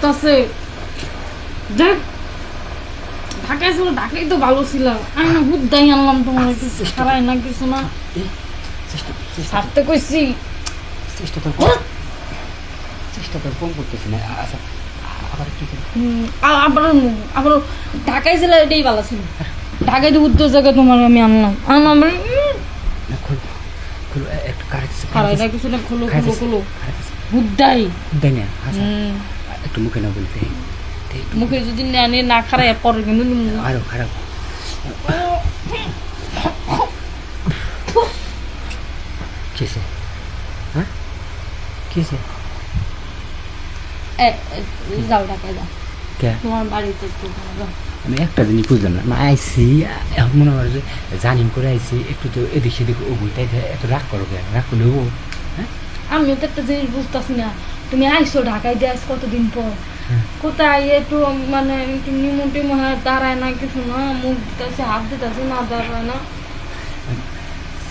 করতেছে। দেখ ঢাকায় ছিল, ঢাকাই তো ভালো ছিল। আমি না বুদ্ধাই আনলাম তোমার কিছু সারাই না কিছু না ছাড়তে কইছি। চেষ্টা তো কম করতেছি না। আচ্ছা আবার কি করি? আবার আবার ঢাকায় ছিল, এটাই ভালো ছিল। ঢাকায় তো উদ্যোগ জায়গায় তোমার আমি আনলাম না খুলো খুলো একটু কারেক্ট সারাই না কিছু না। খুলো খুলো খুলো বুদ্ধাই দেয় না। আচ্ছা একটু মুখে না বলতে মুখে যদি না খারাই পরে কিন্তু আরো খারাপ। কিসে হ্যাঁ কিসে যাও ঢাকায় যাও, কে তোমার বাড়িতে একটু যাও। আমি একটা জিনিস বুঝলাম না। আইসি এখন মনে হয় যে জানিন করে আইসি একটু তো এদিক সেদিক ও বইটাই এত রাগ করো কেন? রাগ করলে ও হ্যাঁ আমিও তো একটা জিনিস বুঝতেছি না, তুমি আইসো ঢাকায় দিয়ে আস কতদিন পর, কোথায় একটু মানে একটু নিমুটি মহা দাঁড়ায় না কিছু না, মুখ দিতেছে হাত দিতেছে না, দাঁড়ায় না।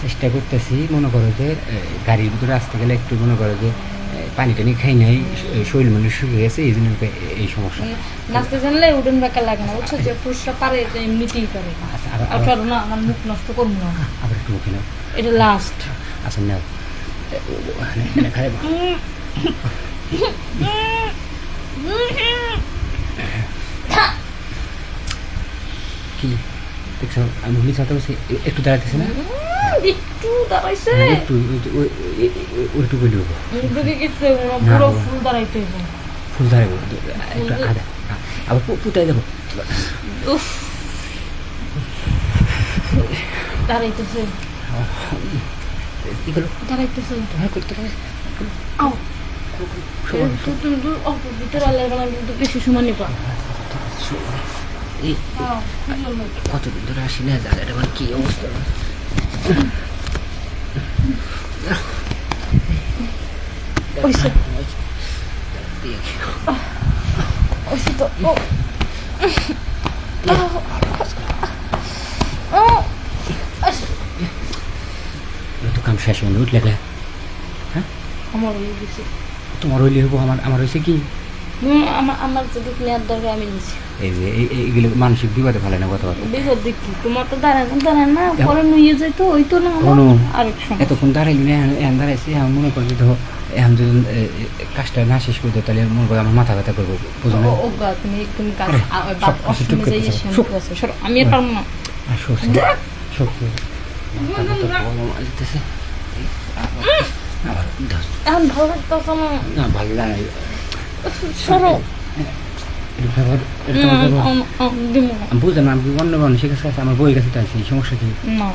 চেষ্টা করতেছি মনে করো যে গাড়ির ভিতরে আসতে গেলে একটু মনে করো যে পানি টানি খাই নাই, শরীর মানে শুকিয়ে গেছে, এই জন্য এই সমস্যা। নাচতে জানলে উঠুন বেকার লাগে না, বুঝছো? যে পুরুষরা পারে এটা এমনিতেই পারে। আর চলো না, আমার মুখ নষ্ট করবো না, আবার একটু মুখে নাও, এটা লাস্ট। আচ্ছা নাও খারাপ কি দেখছো? আমি ভুলি ছাড়তে বলছি একটু দাঁড়াতেছে না, একটু দাঁড়াইছে, একটু একটু বলি পুরো ফুল দাঁড়াইতে ফুল দাঁড়াবো একটু আধা আবার পুতাই দেবো। দাঁড়াইতেছে কি করলো? দাঁড়াইতেছে করতে পারে বেশি সময় নেবা। কতদিন ধরে আসি না, জায়গাটা মানে কি অবস্থা? তো কাম শেষ হয়ে উঠলে হ্যাঁ আমার হয়ে গেছে, তোমার হইলে হবো। আমার হয়েছে কি, আমার যদি নেওয়ার দরকার আমি নিচ্ছি। এই যে এইগুলো মানসিক বিপদে ফেলে না কথাবার্তা। বিপদ দেখি তোমার তো দাঁড়ায় না পরে নিয়ে যাই তো ওই তো না আরেকশো এতক্ষণ দাঁড়াইলি না, এখন দাঁড়াইছি। আমি মনে করছি ধরো এখন যদি কাজটা না শেষ করে দেয় তাহলে মনে করো আমার মাথা ব্যথা করবো, বুঝো না? তুমি কাজ আমি আর পারবো না। এখন ভালো লাগতেছে না, ভালো লাগে সরো বুঝলাম। আমি অন্য মানুষের কাছে আছে, আমার বইয়ের কাছে তো আছে, সমস্যা কি? না